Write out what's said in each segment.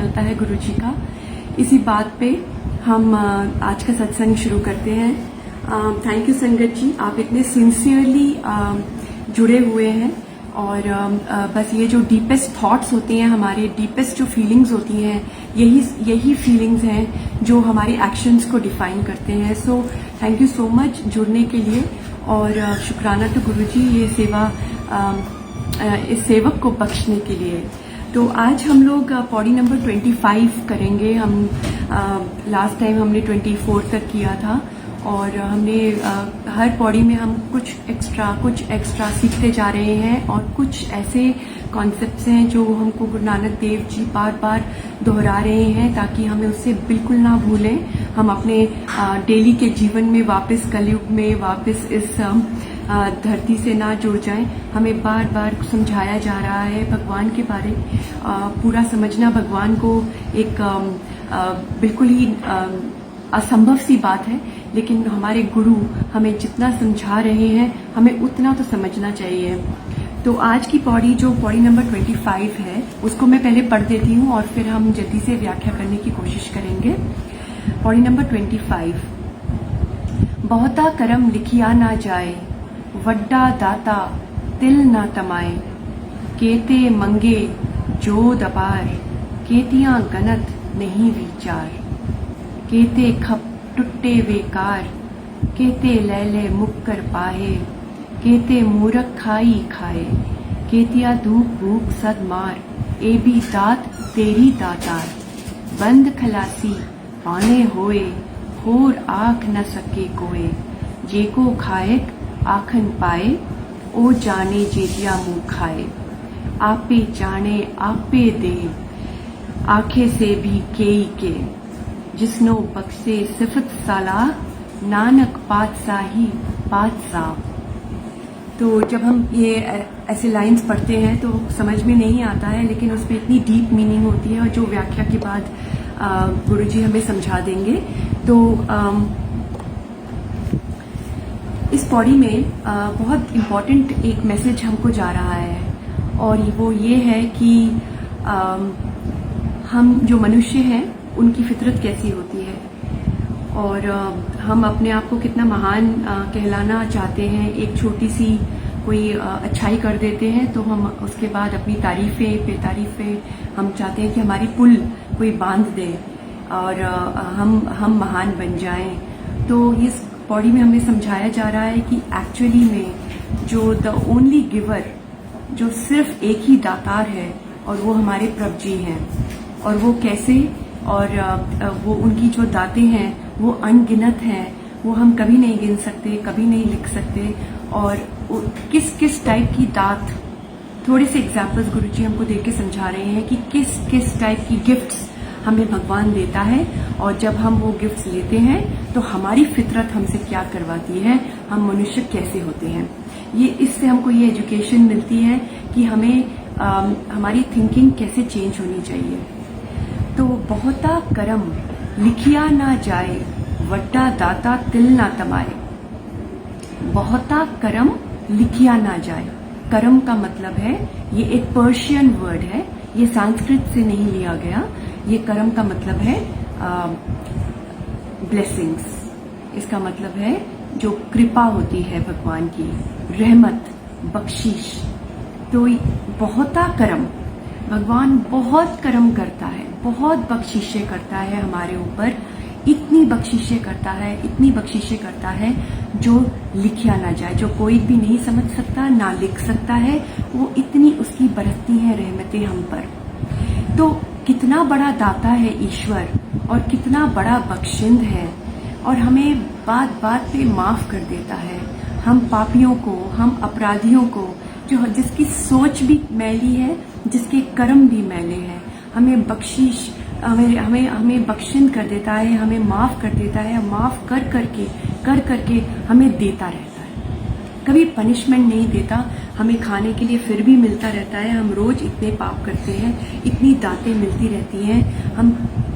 चलता है गुरु जी का। इसी बात पे हम आज का सत्संग शुरू करते हैं। थैंक यू संगत जी, आप इतने सिंसियरली जुड़े हुए हैं और बस ये जो डीपेस्ट थॉट्स होते हैं, हमारे डीपेस्ट जो फीलिंग्स होती हैं, यही फीलिंग्स हैं जो हमारे एक्शंस को डिफाइन करते हैं। So thank you so much जुड़ने के लिए और शुक्राना तो गुरुजी ये सेवा इस सेवक को बख्शने के लिए। तो आज हम लोग पौड़ी नंबर 25 करेंगे। हम लास्ट टाइम हमने 24 तक किया था और हमने हर पौड़ी में हम कुछ एक्स्ट्रा सीखते जा रहे हैं और कुछ ऐसे कॉन्सेप्ट्स हैं जो हमको गुरु नानक देव जी बार बार दोहरा रहे हैं ताकि हमें उससे बिल्कुल ना भूलें। हम अपने डेली के जीवन में वापस कलयुग में वापस इस धरती से ना जुड़ जाएं। हमें बार बार समझाया जा रहा है भगवान के बारे। पूरा समझना भगवान को एक बिल्कुल ही असंभव सी बात है, लेकिन हमारे गुरु हमें जितना समझा रहे हैं हमें उतना तो समझना चाहिए। तो आज की पौड़ी जो पौड़ी नंबर 25 है उसको मैं पहले पढ़ देती हूँ और फिर हम जल्दी से व्याख्या करने की कोशिश करेंगे। पौड़ी नंबर 25। बहुता करम लिखिया ना जाए, वड्डा दाता तिल ना तमाए। केते मंगे जो दपार, केतियां गनत नहीं विचार। केते खप टुट्टे बेकार, केते लैले मुक्कर पाहे। केते मूरख खाई खाए, केतिया धूप भूख सद मार। ए भी दात तेरी दातार, बंद खलासी पाने होए। होर आख न सके कोए, जेको खाएक आखन पाए। ओ जाने जेतिया मुँह खाए, आपे जाने आपे दे। आखे से भी केई के, जिसनो बख्शे सिफत साला। नानक पातशाही पातशाह। तो जब हम ये ऐसे लाइंस पढ़ते हैं तो समझ में नहीं आता है, लेकिन उसमें इतनी डीप मीनिंग होती है और जो व्याख्या के बाद गुरुजी हमें समझा देंगे। तो इस पौड़ी में बहुत इम्पोर्टेंट एक मैसेज हमको जा रहा है और वो ये है कि हम जो मनुष्य हैं उनकी फितरत कैसी होती है और हम अपने आप को कितना महान कहलाना चाहते हैं। एक छोटी सी कोई अच्छाई कर देते हैं तो हम उसके बाद अपनी तारीफें पे तारीफें हम चाहते हैं कि हमारी पुल कोई बांध दे और हम महान बन जाएं। तो इस पौड़ी में हमें समझाया जा रहा है कि एक्चुअली में जो द ओनली गिवर, जो सिर्फ एक ही दातार है और वो हमारे प्रभु जी हैं। और वो कैसे, और वो उनकी जो दातें हैं वो अनगिनत हैं, वो हम कभी नहीं गिन सकते, कभी नहीं लिख सकते। और किस किस टाइप की दात, थोड़े से एग्जाम्पल्स गुरुजी हमको देख के समझा रहे हैं कि किस किस टाइप की गिफ्ट्स हमें भगवान देता है और जब हम वो गिफ्ट्स लेते हैं तो हमारी फितरत हमसे क्या करवाती है, हम मनुष्य कैसे होते हैं। ये इससे हमको ये एजुकेशन मिलती है कि हमें हमारी थिंकिंग कैसे चेंज होनी चाहिए। तो बहुता करम लिखिया ना जाए, वड्डा दाता तिल ना तमाए। बहुता करम लिखिया ना जाए। करम का मतलब है, ये एक पर्शियन वर्ड है, ये संस्कृत से नहीं लिया गया। ये करम का मतलब है ब्लेसिंग्स। इसका मतलब है जो कृपा होती है भगवान की, रहमत, बख्शीश। तो बहुता करम, भगवान बहुत करम करता है, बहुत बख्शीशें करता है हमारे ऊपर। इतनी बख्शीशें करता है, इतनी बख्शीशें करता है जो लिखिया ना जाए, जो कोई भी नहीं समझ सकता, ना लिख सकता है। वो इतनी उसकी बरसती हैं रहमतें हम पर। तो कितना बड़ा दाता है ईश्वर और कितना बड़ा बख्शिंद है और हमें बात बात पे माफ कर देता है। हम पापियों को, हम अपराधियों को, जो जिसकी सोच भी मैली है, जिसके कर्म भी मैले हैं, हमें बख्शीश, हमें बख्शिंद कर देता है, हमें माफ कर देता है। माफ कर करके हमें देता रहता है, कभी पनिशमेंट नहीं देता। हमें खाने के लिए फिर भी मिलता रहता है। हम रोज इतने पाप करते हैं, इतनी दातें मिलती रहती हैं, हम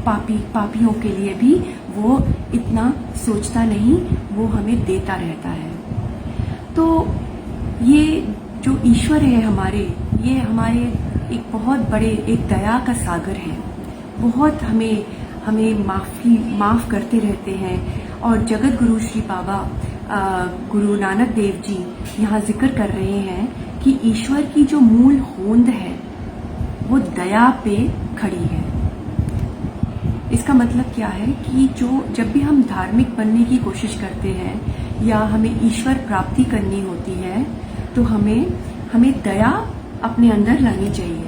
पापियों के लिए भी वो इतना सोचता नहीं, वो हमें देता रहता है। तो ये जो ईश्वर है हमारे, ये हमारे एक बहुत बड़े एक दया का सागर है। बहुत हमें माफ़ करते रहते हैं। और जगत गुरु श्री बाबा गुरु नानक देव जी यहाँ जिक्र कर रहे हैं कि ईश्वर की जो मूल होंद है वो दया पे खड़ी है। इसका मतलब क्या है कि जब भी हम धार्मिक बनने की कोशिश करते हैं या हमें ईश्वर प्राप्ति करनी होती है तो हमें दया अपने अंदर लानी चाहिए।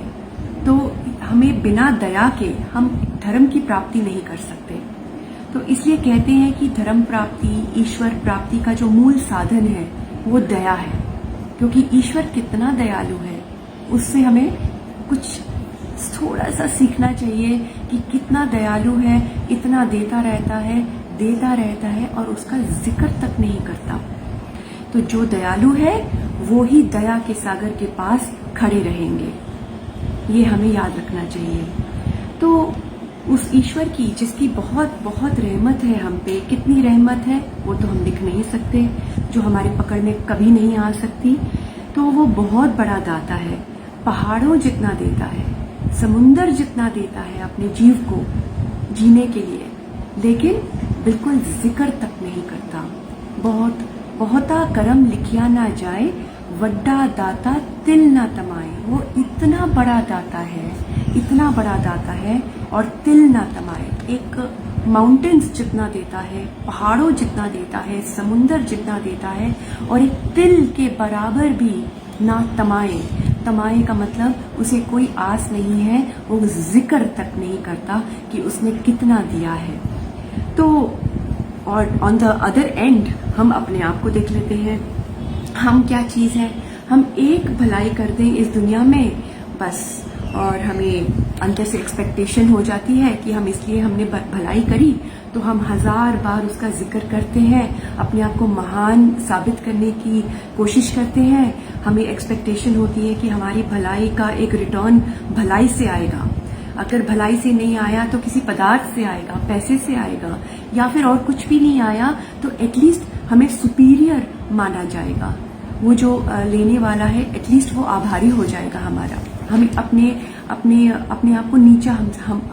तो हमें बिना दया के हम धर्म की प्राप्ति नहीं कर सकते। तो इसलिए कहते हैं कि धर्म प्राप्ति, ईश्वर प्राप्ति का जो मूल साधन है वो दया है, क्योंकि ईश्वर कितना दयालु है उससे हमें कुछ थोड़ा सा सीखना चाहिए कि कितना दयालु है, इतना देता रहता है और उसका जिक्र तक नहीं करता। तो जो दयालु है वो ही दया के सागर के पास खड़े रहेंगे, ये हमें याद रखना चाहिए। तो उस ईश्वर की जिसकी बहुत बहुत रहमत है हम पे, कितनी रहमत है वो तो हम लिख नहीं सकते, जो हमारे पकड़ में कभी नहीं आ सकती। तो वो बहुत बड़ा दाता है, पहाड़ों जितना देता है, समुंदर जितना देता है अपने जीव को जीने के लिए, लेकिन बिल्कुल जिक्र तक नहीं करता। बहुता करम लिखिया ना जाए, वड्डा दाता तिल ना तमाए। वो इतना बड़ा दाता है और तिल ना तमाए। एक माउंटेन्स जितना देता है, पहाड़ों जितना देता है, समुंदर जितना देता है, और एक तिल के बराबर भी ना तमाए। तमाए का मतलब उसे कोई आस नहीं है, वो जिक्र तक नहीं करता कि उसने कितना दिया है। तो और ऑन द अदर एंड हम अपने आप को देख लेते हैं, हम क्या चीज़ है। हम एक भलाई कर दें इस दुनिया में बस, और हमें अंदर से एक्सपेक्टेशन हो जाती है कि इसलिए हमने भलाई करी तो हम 1000 बार उसका जिक्र करते हैं, अपने आप को महान साबित करने की कोशिश करते हैं। हमें एक्सपेक्टेशन होती है कि हमारी भलाई का एक रिटर्न भलाई से आएगा। अगर भलाई से नहीं आया तो किसी पदार्थ से आएगा, पैसे से आएगा, या फिर और कुछ भी नहीं आया तो एटलीस्ट हमें सुपीरियर माना जाएगा। वो जो लेने वाला है एटलीस्ट वो आभारी हो जाएगा हमारा, हमें अपने आप को नीचा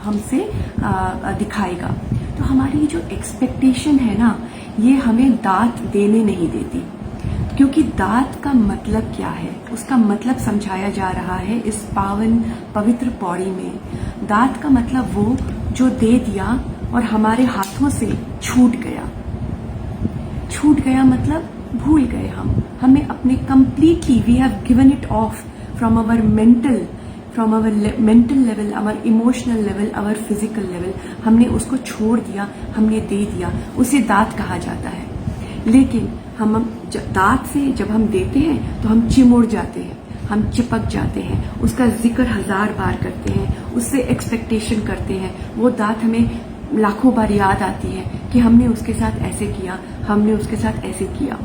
हमसे दिखाएगा। तो हमारी जो एक्सपेक्टेशन है ना, ये हमें दात देने नहीं देती, क्योंकि दात का मतलब क्या है उसका मतलब समझाया जा रहा है इस पावन पवित्र पौड़ी में। दात का मतलब वो जो दे दिया और हमारे हाथों से छूट गया मतलब भूल गए हमें अपने completely we have given it off from our mental level, our emotional level, our physical level. हमने उसको छोड़ दिया, हमने दे दिया, उसे दात कहा जाता है। लेकिन हम दात से जब हम देते हैं तो हम चिमुड़ जाते हैं, हम चिपक जाते हैं, उसका जिक्र 1000 बार करते हैं, उससे एक्सपेक्टेशन करते हैं। वो दात हमें लाखों बार याद आती है कि हमने उसके साथ ऐसे किया, हमने उसके साथ ऐसे किया।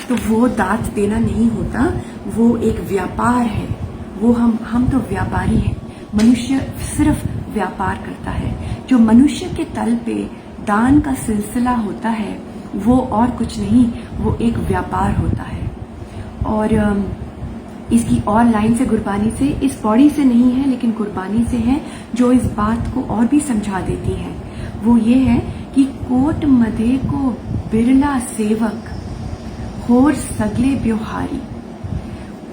तो वो दात देना नहीं होता, वो एक व्यापार है। वो हम तो व्यापारी हैं। मनुष्य सिर्फ व्यापार करता है। जो मनुष्य के तल पे दान का सिलसिला होता है वो और कुछ नहीं, वो एक व्यापार होता है। और इसकी और लाइन से गुरबानी से, इस पौड़ी से नहीं है लेकिन गुरबानी से है, जो इस बात को और भी समझा देती है। वो ये है कि कोट मधे को बिरला सेवक होर सगले ब्योहारी।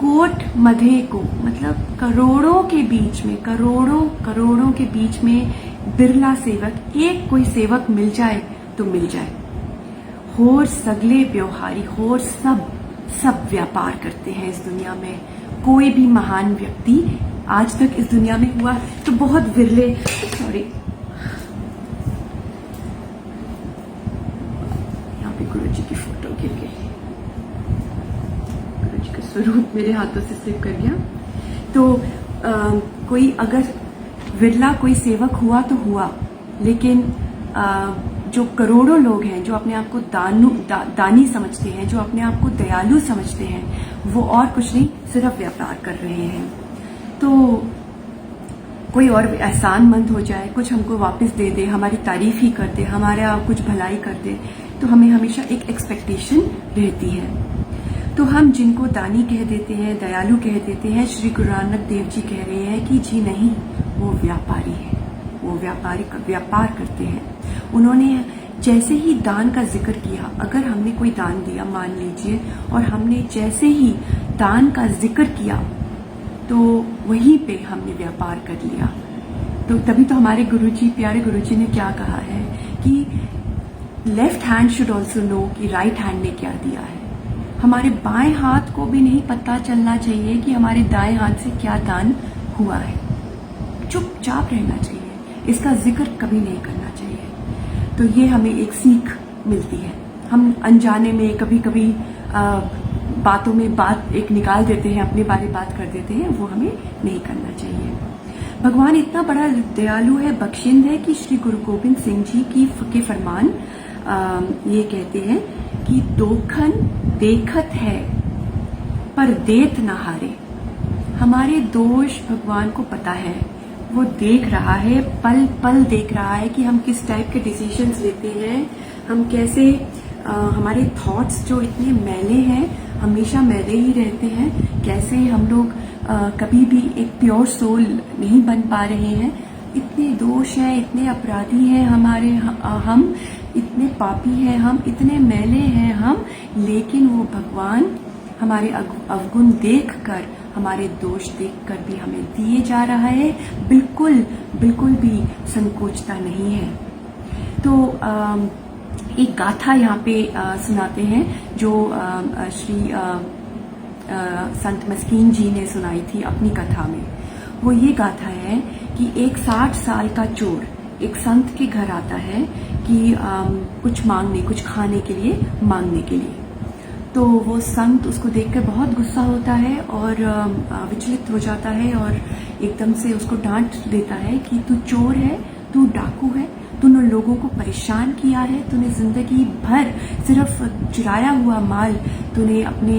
कोट मधे को मतलब करोड़ों के बीच में, करोड़ों के बीच में बिरला सेवक, एक कोई सेवक मिल जाए तो मिल जाए। होर सगले ब्योहारी, होर सब व्यापार करते हैं इस दुनिया में। कोई भी महान व्यक्ति आज तक इस दुनिया में हुआ तो बहुत विरले, सॉरी यहाँ पे गुरु जी की फोटो गिर गई, गुरु जी का स्वरूप मेरे हाथों से स्लिप कर गया। तो कोई अगर विरला कोई सेवक हुआ तो हुआ, लेकिन जो करोड़ों लोग हैं जो अपने आप को दानी समझते हैं, जो अपने आप को दयालु समझते हैं, वो और कुछ नहीं सिर्फ व्यापार कर रहे हैं। तो कोई और एहसानमंद हो जाए, कुछ हमको वापस दे दे, हमारी तारीफ ही कर दे, हमारा कुछ भलाई कर दे, तो हमें हमेशा एक एक्सपेक्टेशन रहती है। तो हम जिनको दानी कह देते हैं, दयालु कह देते हैं, श्री गुरु नानक देव जी कह रहे हैं कि जी नहीं, वो व्यापारी है। वो व्यापार करते हैं। उन्होंने जैसे ही दान का जिक्र किया, अगर हमने कोई दान दिया मान लीजिए, और हमने जैसे ही दान का जिक्र किया तो वहीं पे हमने व्यापार कर लिया। तो तभी तो हमारे गुरुजी, प्यारे गुरुजी ने क्या कहा है कि left hand should also know कि राइट हैंड ने क्या दिया है। हमारे बाएं हाथ को भी नहीं पता चलना चाहिए कि हमारे दाएं हाथ से क्या दान हुआ है। चुपचाप रहना चाहिए, इसका जिक्र कभी नहीं करना चाहिए। तो ये हमें एक सीख मिलती है। हम अनजाने में कभी कभी बातों में बात एक निकाल देते हैं, अपने बारे बात कर देते हैं, वो हमें नहीं करना चाहिए। भगवान इतना बड़ा दयालु है, बख्शिंद है कि श्री गुरु गोबिंद सिंह जी के फरमान ये कहते हैं कि दोखन देखत है पर देत न हारे। हमारे दोष भगवान को पता है, वो देख रहा है, पल पल देख रहा है कि हम किस टाइप के डिसीजंस लेते हैं, हम कैसे हमारे थॉट्स जो इतने मैले हैं, हमेशा मैले ही रहते हैं, कैसे हम लोग कभी भी एक प्योर सोल नहीं बन पा रहे हैं। इतने दोष हैं, इतने अपराधी हैं हमारे, हम इतने पापी हैं, हम इतने मैले हैं हम, लेकिन वो भगवान हमारे अवगुण देखकर, हमारे दोष देखकर भी हमें दिए जा रहा है, बिल्कुल भी संकोचता नहीं है। तो एक गाथा यहाँ पे सुनाते हैं जो श्री संत मस्कीन जी ने सुनाई थी अपनी कथा में। वो ये गाथा है कि एक 60 साल का चोर एक संत के घर आता है कि कुछ मांगने, कुछ खाने के लिए मांगने के लिए। तो वो संत उसको देखकर बहुत गुस्सा होता है और विचलित हो जाता है और एकदम से उसको डांट देता है कि तू चोर है, तू डाकू है, तूने लोगों को परेशान किया है, तूने जिंदगी भर सिर्फ चुराया हुआ माल तूने अपने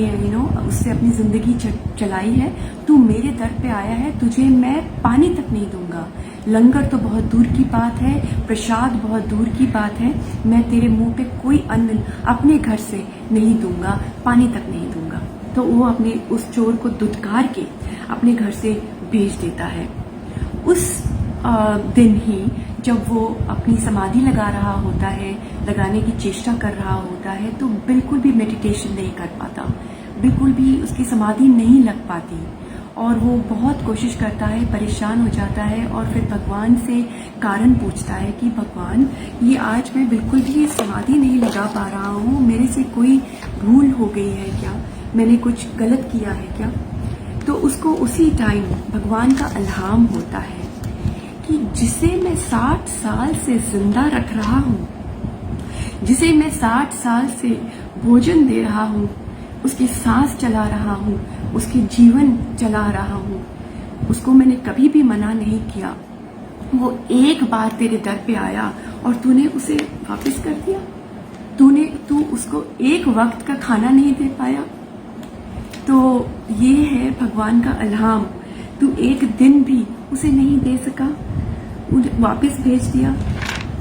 उससे अपनी जिंदगी चलाई है। तू मेरे दर पे आया है, तुझे मैं पानी तक नहीं दूंगा, लंगर तो बहुत दूर की बात है, प्रसाद बहुत दूर की बात है, मैं तेरे मुंह पे कोई अन्न अपने घर से नहीं दूंगा, पानी तक नहीं दूंगा। तो वो अपने उस चोर को दुत्कार के अपने घर से भेज देता है। उस दिन ही जब वो अपनी समाधि लगा रहा होता है, लगाने की चेष्टा कर रहा होता है, तो बिल्कुल भी मेडिटेशन नहीं कर पाता, बिल्कुल भी उसकी समाधि नहीं लग पाती और वो बहुत कोशिश करता है, परेशान हो जाता है और फिर भगवान से कारण पूछता है कि भगवान, ये आज मैं बिल्कुल भी समाधि नहीं लगा पा रहा हूँ, मेरे से कोई भूल हो गई है क्या, मैंने कुछ गलत किया है क्या। तो उसको उसी टाइम भगवान का इल्हाम होता है कि जिसे मैं 60 साल से जिंदा रख रहा हूँ, जिसे मैं 60 साल से भोजन दे रहा हूँ, उसकी सांस चला रहा हूँ, उसके जीवन चला रहा हूँ, उसको मैंने कभी भी मना नहीं किया, वो एक बार तेरे दर पे आया और तूने उसे वापस कर दिया, तू उसको एक वक्त का खाना नहीं दे पाया। तो ये है भगवान का इल्हाम, तू एक दिन भी उसे नहीं दे सका, वापस भेज दिया।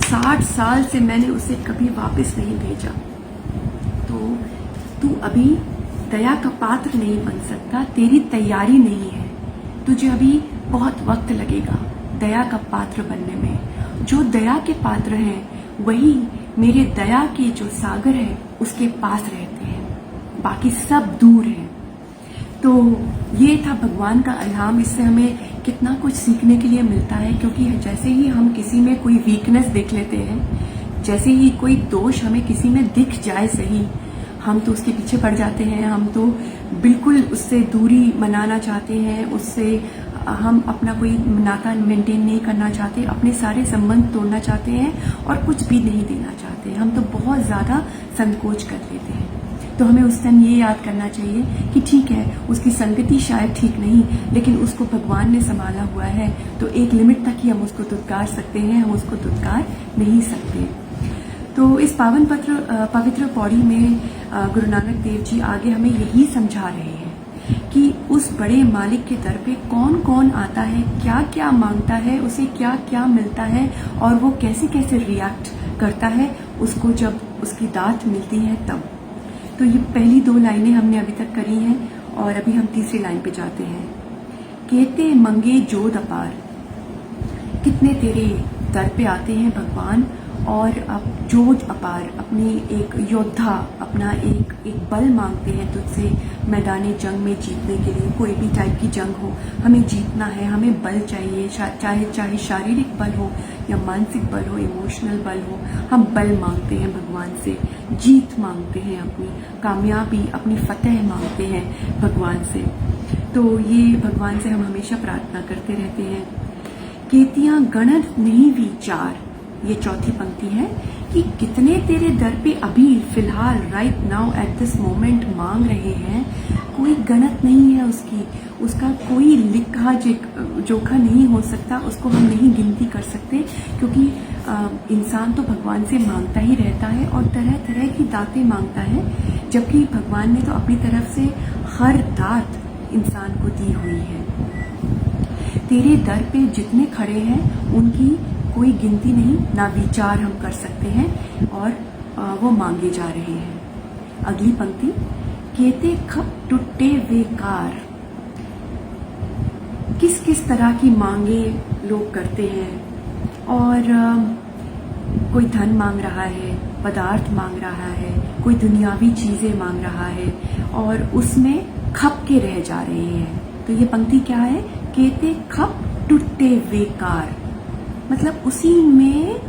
60 साल से मैंने उसे कभी वापस नहीं भेजा, तो तू अभी दया का पात्र नहीं बन सकता, तेरी तैयारी नहीं है, तुझे अभी बहुत वक्त लगेगा दया का पात्र बनने में। जो दया के पात्र हैं वही मेरे दया के जो सागर है उसके पास रहते हैं, बाकी सब दूर हैं। तो ये था भगवान का इल्हाम। इससे हमें कितना कुछ सीखने के लिए मिलता है, क्योंकि जैसे ही हम किसी में कोई वीकनेस देख लेते हैं, जैसे ही कोई दोष हमें किसी में दिख जाए सही, हम तो उसके पीछे पड़ जाते हैं, हम तो बिल्कुल उससे दूरी मनाना चाहते हैं, उससे हम अपना कोई नाता मेंटेन नहीं करना चाहते, अपने सारे संबंध तोड़ना चाहते हैं और कुछ भी नहीं देना चाहते, हम तो बहुत ज़्यादा संकोच कर लेते हैं। तो हमें उस टाइम ये याद करना चाहिए कि ठीक है, उसकी संगति शायद ठीक नहीं, लेकिन उसको भगवान ने संभाला हुआ है, तो एक लिमिट तक ही हम उसको दुत्कार सकते हैं, हम उसको दुत्कार नहीं सकते। तो इस पवित्र पौड़ी में गुरु नानक देव जी आगे हमें यही समझा रहे हैं कि उस बड़े मालिक के दर पे कौन कौन आता है, क्या क्या मांगता है, उसे क्या क्या मिलता है और वो कैसे कैसे रिएक्ट करता है उसको जब उसकी दात मिलती है तब। तो ये पहली 2 लाइनें हमने अभी तक करी हैं और अभी हम तीसरी लाइन पे जाते हैं। कहते मंगे जोद अपार, कितने तेरे दर पे आते हैं भगवान और अब जोज अपार अपनी एक योद्धा अपना एक बल मांगते हैं तुझसे मैदानी जंग में जीतने के लिए। कोई भी टाइप की जंग हो, हमें जीतना है, हमें बल चाहिए, चाहे शारीरिक बल हो या मानसिक बल हो, इमोशनल बल हो। हम बल मांगते हैं भगवान से, जीत मांगते हैं, अपनी कामयाबी, अपनी फतेह मांगते हैं भगवान से। तो ये भगवान से हम हमेशा प्रार्थना करते रहते हैं। केतियां गणत नहीं विचार, ये चौथी पंक्ति है कि कितने तेरे दर पे अभी फिलहाल right now at this moment मांग रहे हैं। कोई गणत नहीं है उसका कोई लिखा जोखा नहीं हो सकता, उसको हम नहीं गिनती कर सकते, क्योंकि इंसान तो भगवान से मांगता ही रहता है और तरह तरह की दातें मांगता है, जबकि भगवान ने तो अपनी तरफ से हर दात इंसान को दी हुई है। तेरे दर पे जितने खड़े हैं उनकी कोई गिनती नहीं, ना विचार हम कर सकते हैं, और वो मांगे जा रहे हैं। अगली पंक्ति, केते खप टूटे वेकार। किस किस तरह की मांगे लोग करते हैं, और कोई धन मांग रहा है, पदार्थ मांग रहा है, कोई दुनियावी चीजें मांग रहा है और उसमें खप के रह जा रहे हैं। तो ये पंक्ति क्या है, केते खप टूटे वेकार, मतलब उसी में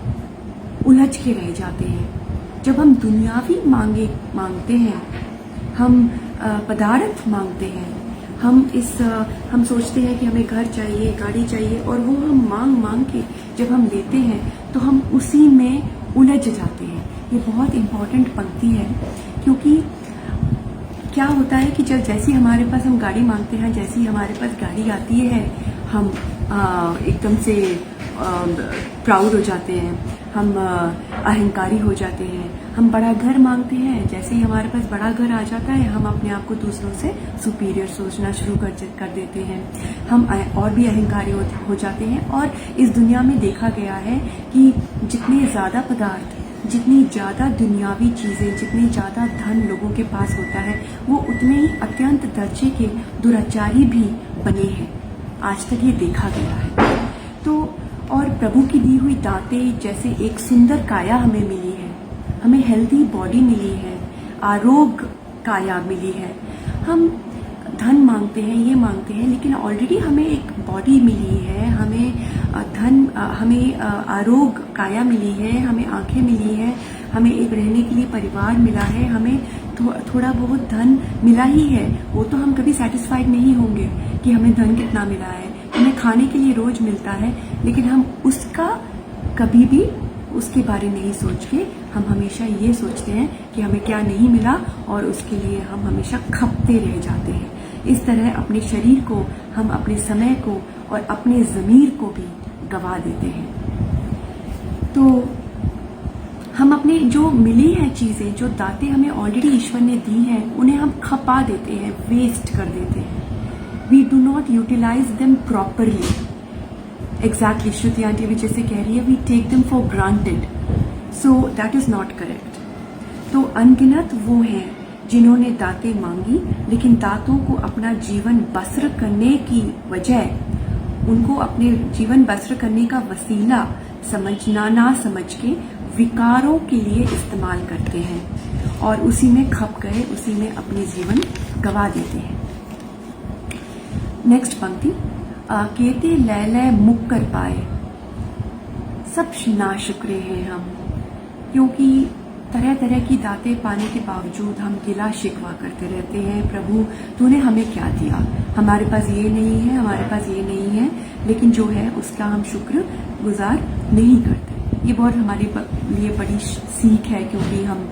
उलझ के रह जाते हैं। जब हम दुनियावी मांगते हैं, हम पदार्थ मांगते हैं, हम सोचते हैं कि हमें घर चाहिए, गाड़ी चाहिए, और वो हम मांग के जब हम लेते हैं तो हम उसी में उलझ जाते हैं। ये बहुत इम्पोर्टेंट पंक्ति है, क्योंकि क्या होता है कि जब जैसे हमारे पास हम गाड़ी मांगते हैं, जैसे ही हमारे पास गाड़ी आती है, हम एकदम से प्राउड हो जाते हैं, हम अहंकारी हो जाते हैं। हम बड़ा घर मांगते हैं, जैसे ही हमारे पास बड़ा घर आ जाता है, हम अपने आप को दूसरों से सुपीरियर सोचना शुरू कर देते हैं, हम और भी अहंकारी हो जाते हैं। और इस दुनिया में देखा गया है कि जितने ज़्यादा पदार्थ, जितनी ज़्यादा दुनियावी चीज़ें, जितनी ज़्यादा धन लोगों के पास होता है, वो उतने ही अत्यंत दर्जे के दुराचारी भी बने हैं। आज तक ये देखा गया है। तो और प्रभु की दी हुई दातें, जैसे एक सुंदर काया हमें मिली है, हमें हेल्दी बॉडी मिली है, आरोग्य काया मिली है। हम धन मांगते हैं, ये मांगते हैं, लेकिन ऑलरेडी हमें एक बॉडी मिली है, हमें आरोग्य काया मिली है, हमें आंखें मिली है, हमें एक रहने के लिए परिवार मिला है, हमें थोड़ा बहुत धन मिला ही है। वो तो हम कभी सेटिस्फाइड नहीं होंगे कि हमें धन कितना मिला है, हमें खाने के लिए रोज मिलता है, लेकिन हम उसका कभी भी उसके बारे में नहीं सोच के हम हमेशा ये सोचते हैं कि हमें क्या नहीं मिला, और उसके लिए हम हमेशा खपते रह जाते हैं। इस तरह अपने शरीर को, हम अपने समय को और अपने ज़मीर को भी गवा देते हैं। तो हम अपने जो मिली हैं चीज़ें, जो दातें हमें ऑलरेडी ईश्वर ने दी हैं, उन्हें हम खपा देते हैं, वेस्ट कर देते हैं। We do not utilize them properly. Exactly, Shruti aunty भी जैसे कह रही है, we take them for granted, so that is not correct. तो अनगिनत वो हैं जिन्होंने दातें मांगी, लेकिन दातों को अपना जीवन बसर करने की वजह, उनको अपने जीवन बसर करने का वसीला समझना ना समझ के विकारों के लिए इस्तेमाल करते हैं और उसी में खप गए, उसी में अपने जीवन गवा देते हैं। नेक्स्ट पंक्ति, केते लय लय मुक कर पाए। सब नाशुक्रे हैं हम, क्योंकि तरह तरह की दातें पाने के बावजूद हम गिला शिकवा करते रहते हैं। प्रभु, तूने हमें क्या दिया? हमारे पास ये नहीं है, हमारे पास ये नहीं है, लेकिन जो है उसका हम शुक्र गुजार नहीं करते। ये बहुत हमारे लिए बड़ी सीख है, क्योंकि हम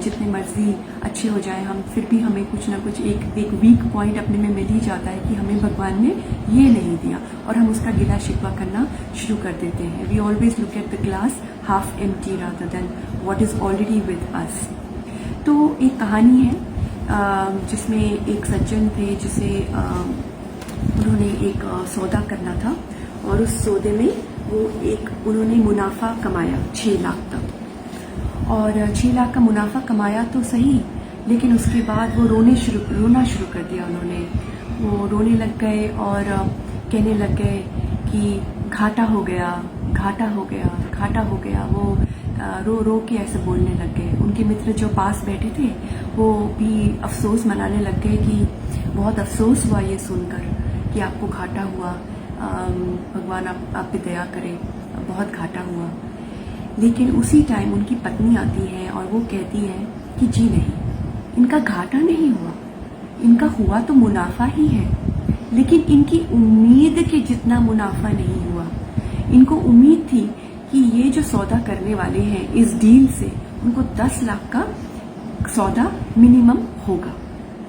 जितने मर्जी अच्छे हो जाए, हम फिर भी हमें कुछ ना कुछ एक वीक पॉइंट अपने में मिल ही जाता है कि हमें भगवान ने ये नहीं दिया, और हम उसका गिला शिकवा करना शुरू कर देते हैं। We always look at the glass half empty rather than what is already with us. तो एक कहानी है जिसमें एक सज्जन थे, जिसे उन्होंने एक सौदा करना था, और उस सौदे में उन्होंने मुनाफा कमाया 6 लाख तक, और 6 लाख का मुनाफा कमाया तो सही, लेकिन उसके बाद वो रोना शुरू कर दिया। वो रोने लग गए और कहने लग गए कि घाटा हो गया, घाटा हो गया, घाटा हो गया। वो रो रो के ऐसे बोलने लग गए। उनके मित्र जो पास बैठे थे वो भी अफसोस मनाने लग गए कि बहुत अफसोस हुआ ये सुनकर कि आपको घाटा हुआ, भगवान आप पे दया करे, बहुत घाटा हुआ। लेकिन उसी टाइम उनकी पत्नी आती है और वो कहती है कि जी नहीं, इनका घाटा नहीं हुआ, इनका हुआ तो मुनाफा ही है, लेकिन इनकी उम्मीद के जितना मुनाफा नहीं हुआ। इनको उम्मीद थी कि ये जो सौदा करने वाले हैं इस डील से उनको 10 लाख का सौदा मिनिमम होगा,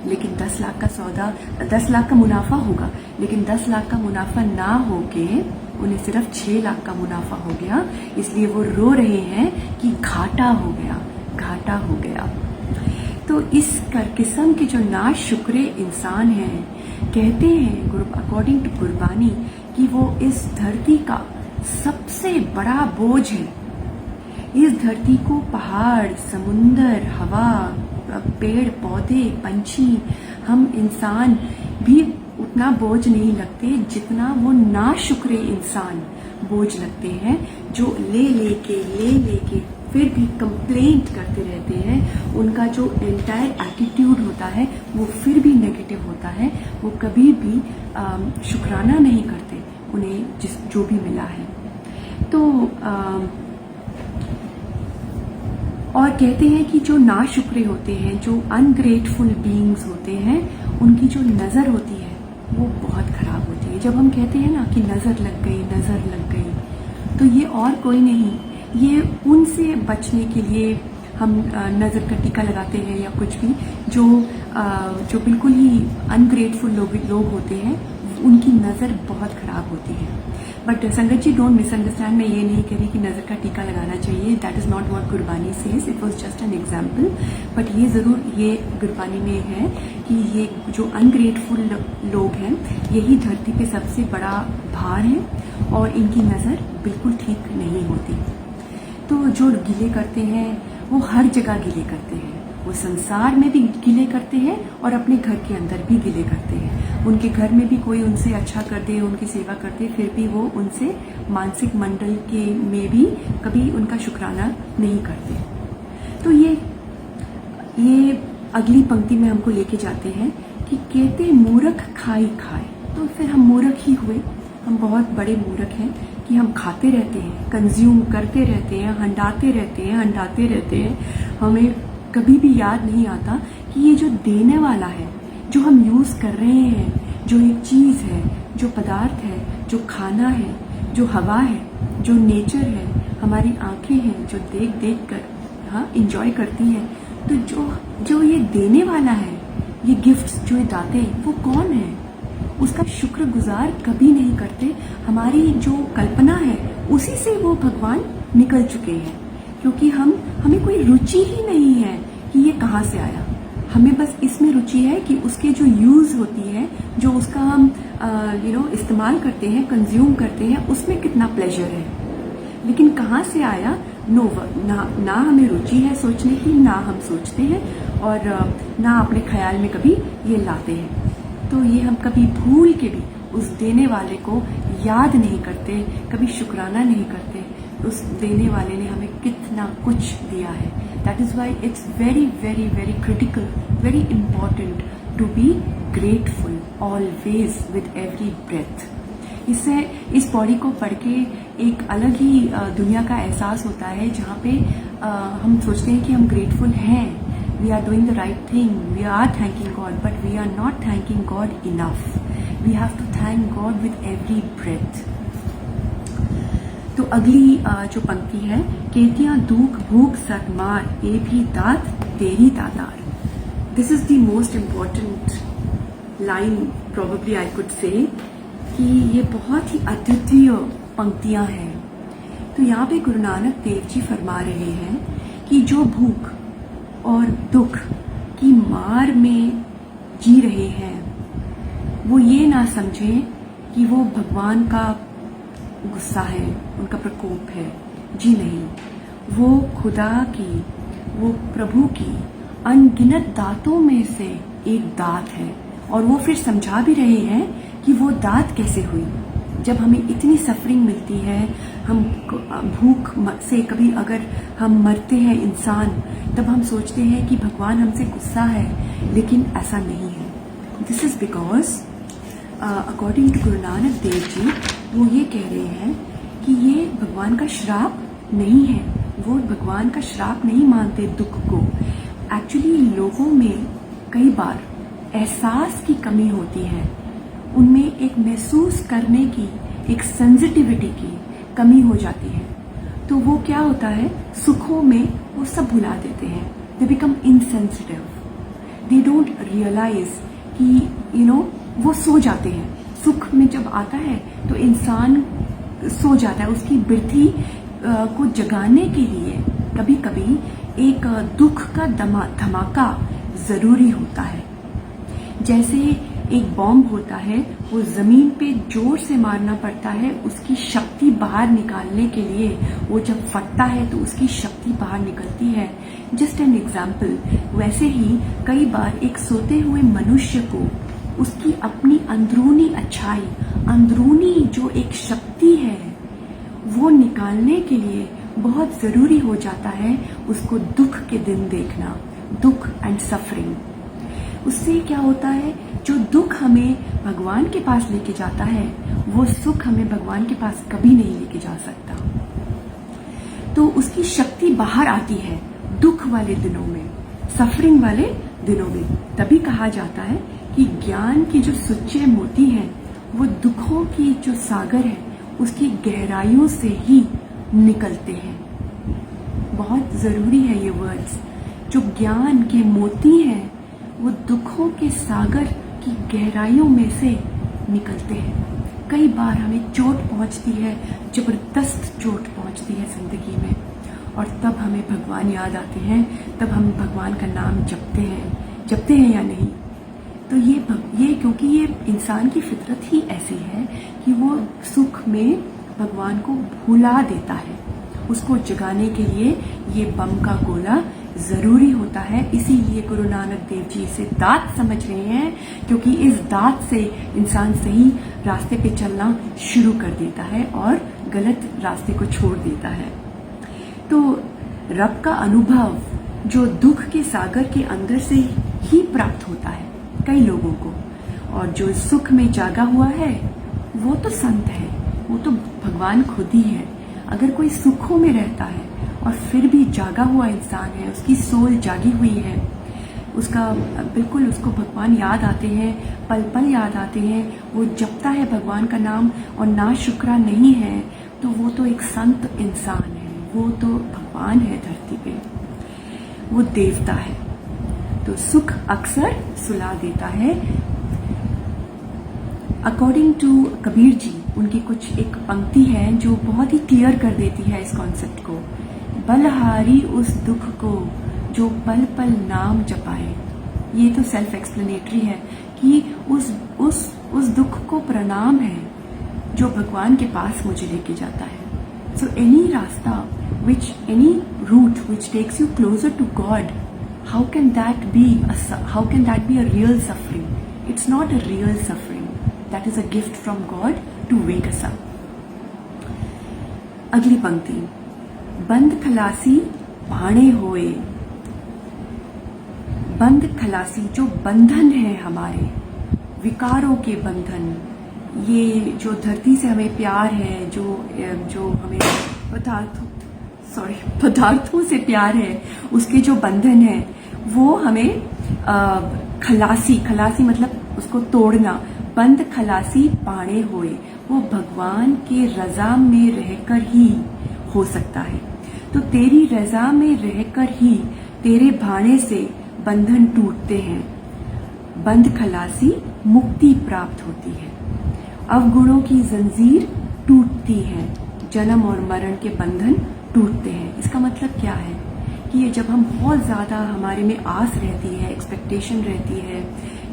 लेकिन 10 लाख का सौदा, 10 लाख का मुनाफा होगा, लेकिन 10 लाख का मुनाफा ना होके उन्हें सिर्फ 6 लाख का मुनाफा हो गया। इसलिए वो रो रहे हैं कि घाटा हो गया, घाटा हो गया। तो इस किस्म के जो नाशुक्रे इंसान हैं, कहते हैं अकॉर्डिंग टू गुरबानी कि वो इस धरती का सबसे बड़ा बोझ है। इस धरती को पहाड़, समुंदर, हवा, पेड़ पौधे, पंछी, हम इंसान भी उतना बोझ नहीं लगते जितना वो नाशुक्रे इंसान बोझ लगते हैं, जो ले लेके फिर भी कंप्लेंट करते रहते हैं। उनका जो एंटायर एटीट्यूड होता है वो फिर भी नेगेटिव होता है। वो कभी भी शुक्राना नहीं करते उन्हें जो भी मिला है। तो और कहते हैं कि जो नाशुक्रे होते हैं, जो अनग्रेटफुल बीइंग्स होते हैं, उनकी जो नज़र होती है वो बहुत ख़राब होती है। जब हम कहते हैं ना कि नज़र लग गई, तो ये और कोई नहीं, ये उनसे बचने के लिए हम नज़र का टीका लगाते हैं या कुछ भी, जो बिल्कुल ही अनग्रेटफुल लोग होते हैं, उनकी नज़र बहुत ख़राब होती है। बट संगत जी, डोंट मिसअंडरस्टैंड, मैं ये नहीं कह रही कि नज़र का टीका लगाना चाहिए, that is not what Gurbani says, it was just an example. But ये ज़रूर ये गुरबानी में है कि ये जो अनग्रेटफुल लोग हैं, यही धरती पे सबसे बड़ा भार है और इनकी नज़र बिल्कुल ठीक नहीं होती। तो जो गिले करते हैं वो हर जगह गिले करते हैं, वो संसार में भी गिले करते हैं और अपने घर के अंदर भी गिले करते हैं। उनके घर में भी कोई उनसे अच्छा कर दे, उनकी सेवा कर दे, फिर भी वो उनसे मानसिक मंडल के में भी कभी उनका शुक्राना नहीं करते। तो ये अगली पंक्ति में हमको लेके जाते हैं कि कहते मूर्ख खाई खाए। तो फिर हम मूर्ख ही हुए, हम बहुत बड़े मूर्ख हैं कि हम खाते रहते हैं, कंज्यूम करते रहते हैं, हंडाते रहते हैं। हमें कभी भी याद नहीं आता कि ये जो देने वाला है, जो हम यूज़ कर रहे हैं, जो एक चीज़ है, जो पदार्थ है, जो खाना है, जो हवा है, जो नेचर है, हमारी आंखें हैं जो देख कर इंजॉय करती हैं, तो जो ये देने वाला है, ये गिफ्ट्स जो ये दाते हैं, वो कौन है? उसका शुक्रगुजार कभी नहीं करते। हमारी जो कल्पना है उसी से वो भगवान निकल चुके हैं, क्योंकि हमें कोई रुचि ही नहीं है कि ये कहाँ से आया। हमें बस इसमें रुचि है कि उसके जो यूज़ होती है, जो उसका हम इस्तेमाल करते हैं, कंज्यूम करते हैं, उसमें कितना प्लेजर है, लेकिन कहाँ से आया ना हमें रुचि है सोचने की, ना हम सोचते हैं और ना अपने ख्याल में कभी ये लाते हैं। तो ये हम कभी भूल के भी उस देने वाले को याद नहीं करते, कभी शुक्राना नहीं करते। उस देने वाले ने हमें कितना कुछ दिया है। That is why it's very very very critical, very important to be grateful always with every breath. इससे इस पौड़ी को पढ़ के एक अलग ही दुनिया का एहसास होता है, जहाँ पे हम सोचते हैं कि हम ग्रेटफुल हैं, we are doing the right thing, we are thanking God, but we are not thanking God enough. We have to thank God with every breath. तो अगली जो पंक्ति है, केतियां दुख भूख सरमार, ये भी दात तेरी दातार। This is the most important line probably I could say, कि ये बहुत ही अद्वितीय पंक्तियां हैं। तो यहाँ पे गुरु नानक देव जी फरमा रहे हैं कि जो भूख और दुख की मार में जी रहे हैं, वो ये ना समझें कि वो भगवान का गुस्सा है, उनका प्रकोप है। जी नहीं, वो खुदा की, वो प्रभु की अनगिनत दातों में से एक दात है। और वो फिर समझा भी रहे हैं कि वो दात कैसे हुई। जब हमें इतनी सफरिंग मिलती है, हम भूख से कभी अगर हम मरते हैं इंसान, तब हम सोचते हैं कि भगवान हमसे गुस्सा है, लेकिन ऐसा नहीं है। This is because according to Guru Nanak Dev ji, वो ये कह रहे हैं कि ये भगवान का श्राप नहीं है। वो भगवान का श्राप नहीं मानते दुख को। एक्चुअली लोगों में कई बार एहसास की कमी होती है, उनमें एक महसूस करने की, एक सेंसिटिविटी की कमी हो जाती है। तो वो क्या होता है, सुखों में वो सब भुला देते हैं। They become insensitive, they don't realize कि वो सो जाते हैं। सुख में जब आता है तो इंसान सो जाता है। उसकी वृद्धि को जगाने के लिए कभी कभी एक दुख का धमाका जरूरी होता है। जैसे एक बॉम्ब होता है, वो जमीन पे जोर से मारना पड़ता है उसकी शक्ति बाहर निकालने के लिए। वो जब फटता है तो उसकी शक्ति बाहर निकलती है। Just an example. वैसे ही कई बार एक सोते हुए मनुष्य को उसकी अपनी अंदरूनी अच्छाई, अंदरूनी जो एक शक्ति है, वो निकालने के लिए बहुत जरूरी हो जाता है उसको दुख के दिन देखना, दुख एंड सफरिंग। उससे क्या होता है, जो दुख हमें भगवान के पास लेके जाता है, वो सुख हमें भगवान के पास कभी नहीं लेके जा सकता। तो उसकी शक्ति बाहर आती है दुख वाले दिनों में, सफरिंग वाले दिनों में। तभी कहा जाता है कि ज्ञान की जो सच्चे मोती हैं, वो दुखों की जो सागर है उसकी गहराइयों से ही निकलते हैं। बहुत जरूरी है ये वर्ड्स। जो ज्ञान के मोती हैं वो दुखों के सागर की गहराइयों में से निकलते हैं। कई बार हमें चोट पहुंचती है, जबरदस्त चोट पहुंचती है जिंदगी में, और तब हमें भगवान याद आते हैं, तब हम भगवान का नाम जपते हैं या नहीं। तो ये क्योंकि ये इंसान की फितरत ही ऐसी है कि वो सुख में भगवान को भुला देता है। उसको जगाने के लिए ये बम का गोला जरूरी होता है। इसीलिए गुरु नानक देव जी इसे दात समझ रहे हैं, क्योंकि इस दात से इंसान सही रास्ते पे चलना शुरू कर देता है और गलत रास्ते को छोड़ देता है। तो रब का अनुभव जो दुख के सागर के अंदर से ही प्राप्त होता है कई लोगों को, और जो सुख में जागा हुआ है वो तो संत है, वो तो भगवान खुद ही है। अगर कोई सुखों में रहता है और फिर भी जागा हुआ इंसान है, उसकी सोल जागी हुई है, बिल्कुल उसको भगवान याद आते हैं, पल पल याद आते हैं, वो जपता है भगवान का नाम और ना शुक्रा नहीं है, तो वो तो एक संत इंसान है, वो तो भगवान है धरती पे, वो देवता है। तो सुख अक्सर सुला देता है। अकॉर्डिंग टू कबीर जी, उनकी कुछ एक पंक्ति है जो बहुत ही क्लियर कर देती है इस कॉन्सेप्ट को। बलहारी उस दुख को जो पल पल नाम जपाए। ये तो सेल्फ एक्सप्लेनेटरी है कि उस दुख को प्रणाम है जो भगवान के पास मुझे लेके जाता है। सो एनी रास्ता any route which takes you closer to God, how can that be a real suffering? It's not a real suffering. That is a gift from God to wake us up. अगली पंक्ति, बंद खलासी भाणे होए। बंद खलासी जो बंधन है हमारे, विकारों के बंधन, ये जो धरती से हमें प्यार है, जो हमें पदार्थों से प्यार है, उसके जो बंधन है वो हमें खलासी मतलब उसको तोड़ना। बंद खलासी पाणे होए, वो भगवान के रजा में रहकर ही हो सकता है। तो तेरी रजा में रहकर ही तेरे भाणे से बंधन टूटते हैं। बंद खलासी मुक्ति प्राप्त होती है, अवगुणों की जंजीर टूटती है, जन्म और मरण के बंधन टूटते हैं। इसका मतलब क्या है कि ये जब हम बहुत ज़्यादा हमारे में आस रहती है, एक्सपेक्टेशन रहती है,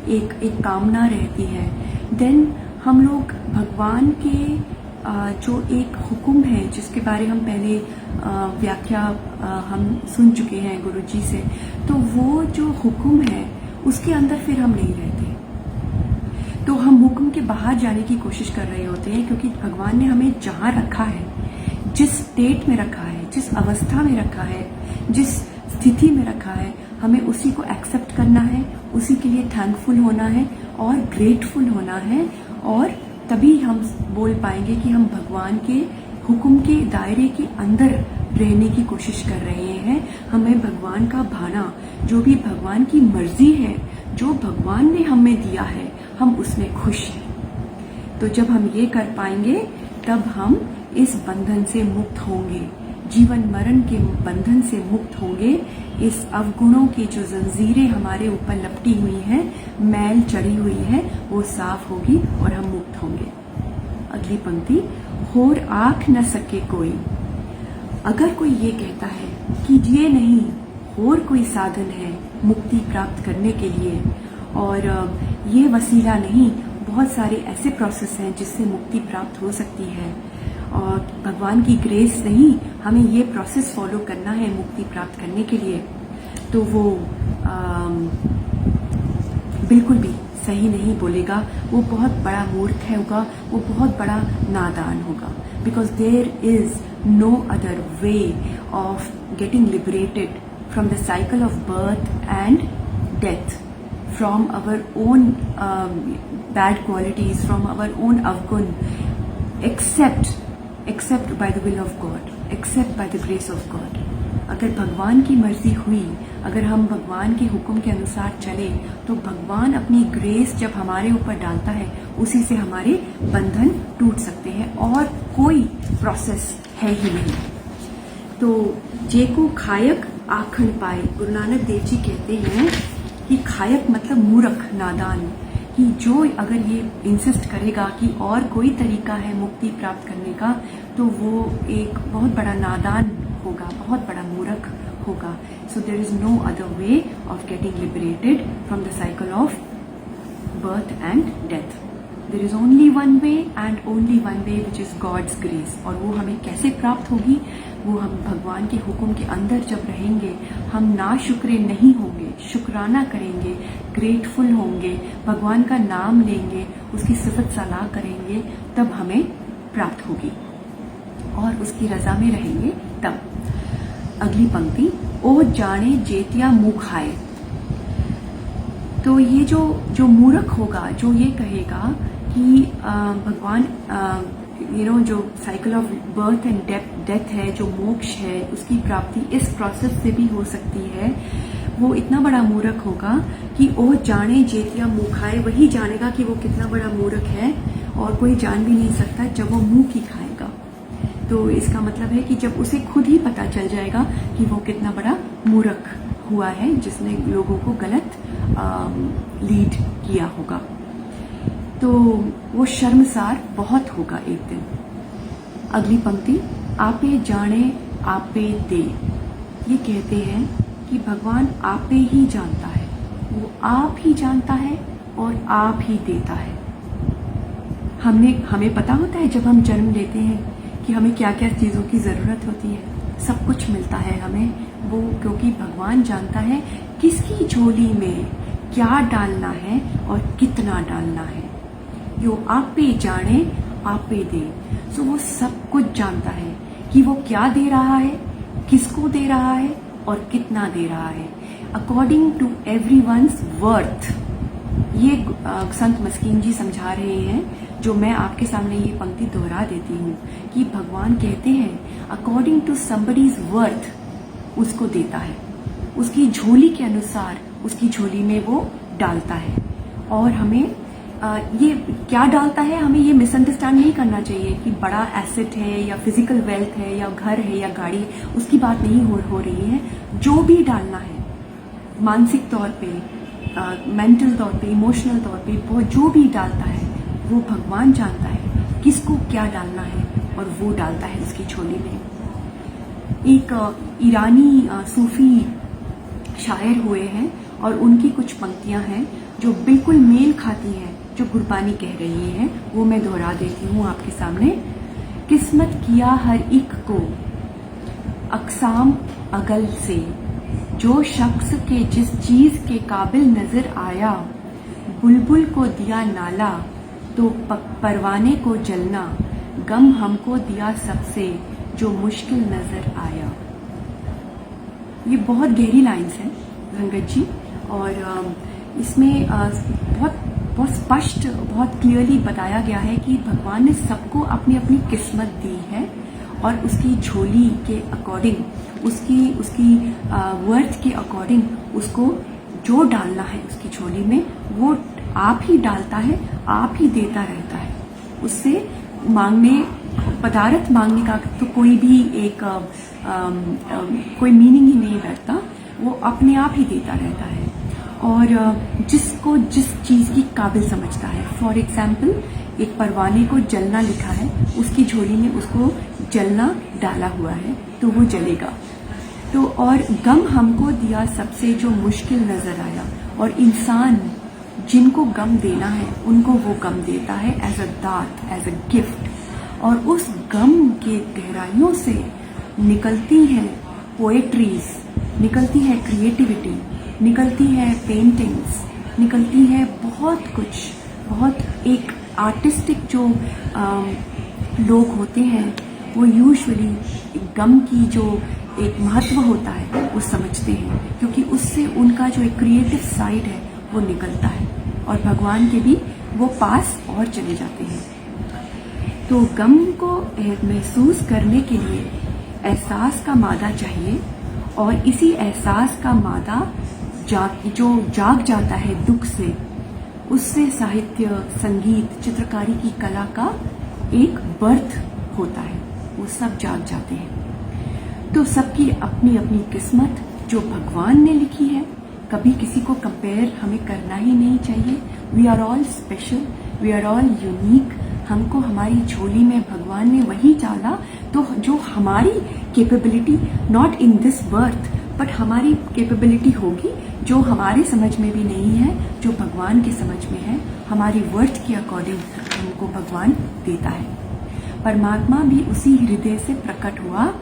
एक कामना रहती है, देन हम लोग भगवान के जो एक हुक्म है जिसके बारे हम पहले व्याख्या हम सुन चुके हैं गुरु जी से, तो वो जो हुक्म है उसके अंदर फिर हम नहीं रहते। तो हम हुक्म के बाहर जाने की कोशिश कर रहे होते हैं, क्योंकि भगवान ने हमें जहाँ रखा है, जिस स्टेट में रखा है, जिस अवस्था में रखा है, जिस स्थिति में रखा है, हमें उसी को एक्सेप्ट करना है, उसी के लिए थैंकफुल होना है और ग्रेटफुल होना है। और तभी हम बोल पाएंगे कि हम भगवान के हुक्म के दायरे के अंदर रहने की कोशिश कर रहे हैं। हमें भगवान का भाना, जो भी भगवान की मर्जी है, जो भगवान ने हमें दिया है, हम उसमें खुश हैं। तो जब हम ये कर पाएंगे तब हम इस बंधन से मुक्त होंगे, जीवन मरण के बंधन से मुक्त होंगे। इस अवगुणों की जो जंजीरें हमारे ऊपर लपटी हुई हैं, मैल चढ़ी हुई है, वो साफ होगी और हम मुक्त होंगे। अगली पंक्ति, होर आँख न सके कोई। अगर कोई ये कहता है कि ये नहीं, और कोई साधन है मुक्ति प्राप्त करने के लिए, और ये वसीला नहीं, बहुत सारे ऐसे प्रोसेस हैं जिससे मुक्ति प्राप्त हो सकती है, और भगवान की ग्रेस नहीं, हमें ये प्रोसेस फॉलो करना है मुक्ति प्राप्त करने के लिए, तो वो बिल्कुल भी सही नहीं बोलेगा। वो बहुत बड़ा मूर्ख होगा, वो बहुत बड़ा नादान होगा। Because there is no other way of getting liberated from the cycle of birth and death, from our own bad qualities, from our own avgun, except by the will of God, except by the grace of God. अगर भगवान की मर्जी हुई, अगर हम भगवान के हुक्म के अनुसार चले, तो भगवान अपनी ग्रेस जब हमारे ऊपर डालता है, उसी से हमारे बंधन टूट सकते हैं, और कोई प्रोसेस है ही नहीं। तो जे को खायक आखन पाए, गुरु नानक देव जी कहते हैं कि खायक मतलब मूर्ख, नादान, कि जो अगर ये इंसिस्ट करेगा कि और कोई तरीका है मुक्ति प्राप्त करने का, तो वो एक बहुत बड़ा नादान होगा, बहुत बड़ा मूर्ख होगा। So there is no other way of getting liberated from the cycle of birth and death. There is only one way and only one way which is God's grace. और वो हमें कैसे प्राप्त होगी? वो हम भगवान के हुक्म के अंदर जब रहेंगे, हम ना शुक्रे नहीं होंगे, शुक्राना करेंगे, ग्रेटफुल होंगे, भगवान का नाम लेंगे, उसकी सिफत सलाह करेंगे, तब हमें प्राप्त होगी, और उसकी रजा में रहेंगे तब। अगली पंक्ति, ओ जाने जेतिया मुँह खाए। तो ये जो मूर्ख होगा, जो ये कहेगा कि भगवान जो cycle of birth and death है, जो मोक्ष है, उसकी प्राप्ति इस प्रोसेस से भी हो सकती है, वो इतना बड़ा मूर्ख होगा कि ओ जाने जेतिया मुँह खाए। वही जानेगा कि वो कितना बड़ा मूर्ख है, और कोई जान भी नहीं सकता जब वो मुँह की खाएगा। तो इसका मतलब है कि जब उसे खुद ही पता चल जाएगा कि वो कितना बड़ा मूर्ख हुआ है, जिसने लोगों को गलत लीड किया होगा, तो वो शर्मसार बहुत होगा एक दिन। अगली पंक्ति, आपे जाने आपे दे। ये कहते हैं कि भगवान आपे ही जानता है, वो आप ही जानता है और आप ही देता है। हमें पता होता है जब हम जन्म लेते हैं कि हमें क्या क्या चीज़ों की ज़रूरत होती है, सब कुछ मिलता है हमें वो, क्योंकि भगवान जानता है किसकी झोली में क्या डालना है और कितना डालना है। जो आप पे जाने आप पे दे। सो वो सब कुछ जानता है कि वो क्या दे रहा है, किसको दे रहा है और कितना दे रहा है, अकॉर्डिंग टू एवरीवन्स वर्थ। ये संत मस्कीन जी समझा रहे हैं, जो मैं आपके सामने ये पंक्ति दोहरा देती हूँ कि भगवान कहते हैं अकॉर्डिंग टू समबडीज वर्थ उसको देता है, उसकी झोली के अनुसार उसकी झोली में वो डालता है। और हमें ये क्या डालता है, हमें ये मिसअंडरस्टैंड नहीं करना चाहिए कि बड़ा एसेट है या फिजिकल वेल्थ है या घर है या गाड़ी, उसकी बात नहीं हो रही है। जो भी डालना है मानसिक तौर पे, मेंटल तौर पे, इमोशनल तौर पे, वो जो भी डालता है वो भगवान जानता है किसको क्या डालना है, और वो डालता है उसकी झोली में। एक ईरानी सूफी शायर हुए हैं, और उनकी कुछ पंक्तियां हैं जो बिल्कुल मेल खाती हैं जो गुरबानी कह रही है, वो मैं दोहरा देती हूँ आपके सामने। किस्मत किया हर एक को अकसाम अगल से, जो शख्स के जिस चीज के काबिल नजर आया, बुलबुल को दिया नाला तो परवाने को जलना, गम हमको दिया सबसे जो मुश्किल नजर आया। ये बहुत गहरी लाइंस हैं संगत जी, और इसमें बहुत स्पष्ट, बहुत क्लियरली बताया गया है कि भगवान ने सबको अपनी अपनी किस्मत दी है और उसकी झोली के अकॉर्डिंग, उसकी वर्थ के अकॉर्डिंग उसको जो डालना है उसकी झोली में वो आप ही डालता है, आप ही देता रहता है। उससे मांगने, पदार्थ मांगने का तो कोई भी एक कोई मीनिंग ही नहीं बैठता, वो अपने आप ही देता रहता है और जिसको जिस चीज़ की काबिल समझता है। फॉर एग्जाम्पल, एक परवाने को जलना लिखा है, उसकी झोली में उसको जलना डाला हुआ है तो वो जलेगा। तो और गम हमको दिया सबसे जो मुश्किल नजर आया, और इंसान जिनको गम देना है उनको वो गम देता है एज अ दात, एज अ गिफ्ट, और उस गम के गहराइयों से निकलती है पोएट्रीज, निकलती है क्रिएटिविटी, निकलती है पेंटिंग्स, निकलती है बहुत कुछ। बहुत एक आर्टिस्टिक जो लोग होते हैं वो यूजुअली गम की जो एक महत्व होता है वो समझते हैं, क्योंकि उससे उनका जो एक क्रिएटिव साइड है वो निकलता है और भगवान के भी वो पास और चले जाते हैं। तो गम को महसूस करने के लिए एहसास का मादा चाहिए, और इसी एहसास का मादा जो जाग जाता है दुख से, उससे साहित्य, संगीत, चित्रकारी की कला का एक बर्थ होता है, वो सब जाग जाते हैं। तो सबकी अपनी अपनी किस्मत जो भगवान ने लिखी है, कभी किसी को कंपेयर हमें करना ही नहीं चाहिए। We are all special, we are all unique. हमको हमारी झोली में भगवान ने वही डाला तो जो हमारी capability, not in this birth, but हमारी कैपेबिलिटी होगी जो हमारे समझ में भी नहीं है, जो भगवान के समझ में है। हमारी वर्थ के अकॉर्डिंग हमको भगवान देता है। परमात्मा भी उसी हृदय से प्रकट हुआ,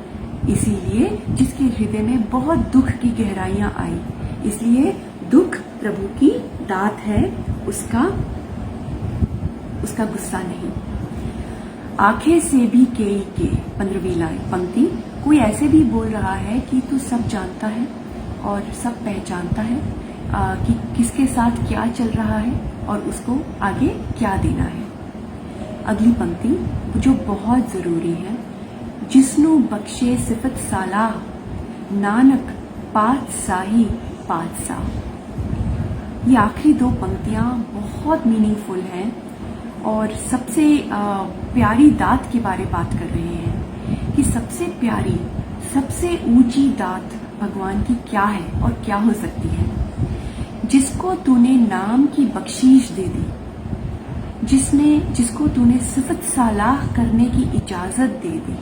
इसीलिए जिसके हृदय में बहुत दुख की गहराइयां आई, इसलिए दुख प्रभु की दात है, उसका गुस्सा नहीं। आंखें से भी केई के 15वीं लाइन पंक्ति, कोई ऐसे भी बोल रहा है कि तू सब जानता है और सब पहचानता है कि किसके साथ क्या चल रहा है और उसको आगे क्या देना है। अगली पंक्ति जो बहुत जरूरी है, जिसनु बख्शे सिफत सालाह, नानक पात साही पात सा। ये आखिरी दो पंक्तियां बहुत मीनिंगफुल हैं और सबसे प्यारी दात के बारे बात कर रहे हैं कि सबसे प्यारी, सबसे ऊंची दात भगवान की क्या है और क्या हो सकती है। जिसको तूने नाम की बख्शीश दे दी, जिसको तूने सिफत सालाह करने की इजाजत दे दी,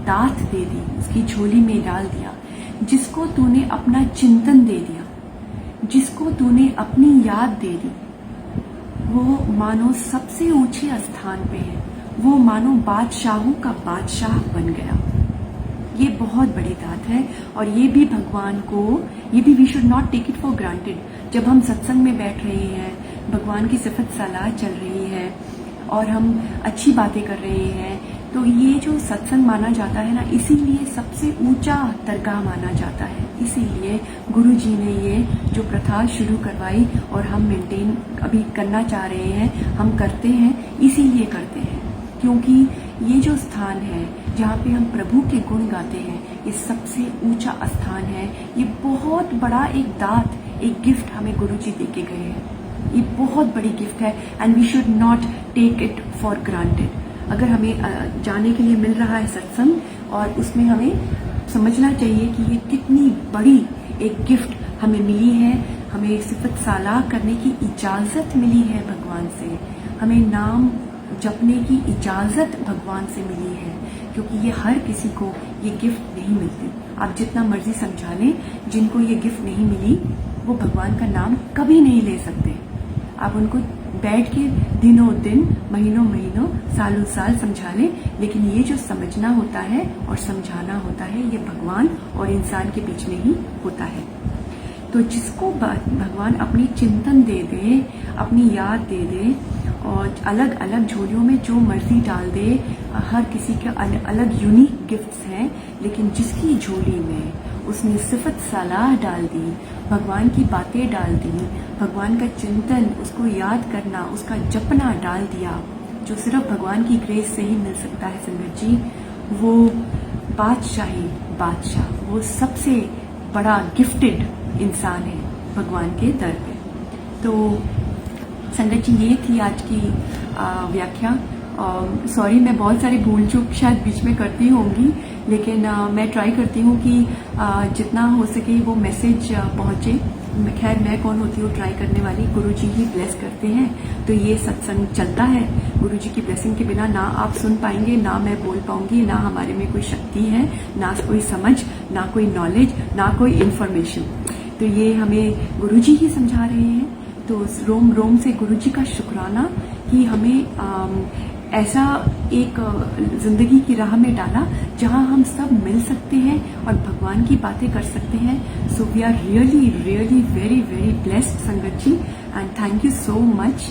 दात दे दी, उसकी झोली में डाल दिया, जिसको तूने अपना चिंतन दे दिया, जिसको तूने अपनी याद दे दी, वो मानो सबसे ऊंचे स्थान पे है, वो मानो बादशाहों का बादशाह बन गया। ये बहुत बड़ी बात है और ये भी भगवान को, ये भी we should not take it for granted. जब हम सत्संग में बैठ रहे हैं, भगवान की सिफत सलाह चल रही है और हम अच्छी बातें कर रहे हैं, तो ये जो सत्संग माना जाता है ना, इसीलिए सबसे ऊंचा दरगाह माना जाता है। इसीलिए गुरु जी ने ये जो प्रथा शुरू करवाई और हम मेंटेन अभी करना चाह रहे हैं, हम करते हैं, इसीलिए करते हैं क्योंकि ये जो स्थान है जहाँ पे हम प्रभु के गुण गाते हैं, ये सबसे ऊंचा स्थान है। ये बहुत बड़ा एक दात, एक गिफ्ट हमें गुरु जी दे के गए हैं। ये बहुत बड़ी गिफ्ट है and we should not take it for granted. अगर हमें जाने के लिए मिल रहा है सत्संग, और उसमें हमें समझना चाहिए कि ये कितनी बड़ी एक गिफ्ट हमें मिली है। हमें सिफत सालाह करने की इजाजत मिली है भगवान से, हमें नाम जपने की इजाजत भगवान से मिली है, क्योंकि ये हर किसी को ये गिफ्ट नहीं मिलती। आप जितना मर्जी समझा लें, जिनको ये गिफ्ट नहीं मिली वो भगवान का नाम कभी नहीं ले सकते। आप उनको बैठ के दिनों दिन, महीनों महीनों, सालों साल समझा लें, लेकिन ये जो समझना होता है और समझाना होता है, ये भगवान और इंसान के बीच में ही होता है। तो जिसको भगवान अपनी चिंतन दे दे, अपनी याद दे दे, और अलग अलग झोलियों में जो मर्जी डाल दे, हर किसी के अलग अलग यूनिक गिफ्ट्स हैं, लेकिन जिसकी झोली में उसने सिफत सलाह डाल दी, भगवान की बातें डाल दी, भगवान का चिंतन, उसको याद करना, उसका जपना डाल दिया, जो सिर्फ भगवान की ग्रेस से ही मिल सकता है संगत जी, वो बादशाह, वो सबसे बड़ा गिफ्टेड इंसान है भगवान के दर पे। तो संगत जी, ये थी आज की व्याख्या। सॉरी, मैं बहुत सारे भूल चूक शायद बीच में करती होंगी, लेकिन मैं ट्राई करती हूँ कि जितना हो सके वो मैसेज पहुँचे। खैर, मैं कौन होती हूँ ट्राई करने वाली, गुरुजी ही ब्लेस करते हैं, तो ये सत्संग चलता है। गुरुजी की ब्लेसिंग के बिना ना आप सुन पाएंगे, ना मैं बोल पाऊंगी, ना हमारे में कोई शक्ति है, ना कोई समझ, ना कोई नॉलेज, ना कोई इन्फॉर्मेशन। तो ये हमें गुरुजी ही समझा रहे हैं। तो रोम रोम से गुरुजी का शुक्राना कि हमें ऐसा एक जिंदगी की राह में डाला जहां हम सब मिल सकते हैं और भगवान की बातें कर सकते हैं। So we are really very very blessed sangat ji, and thank you so much.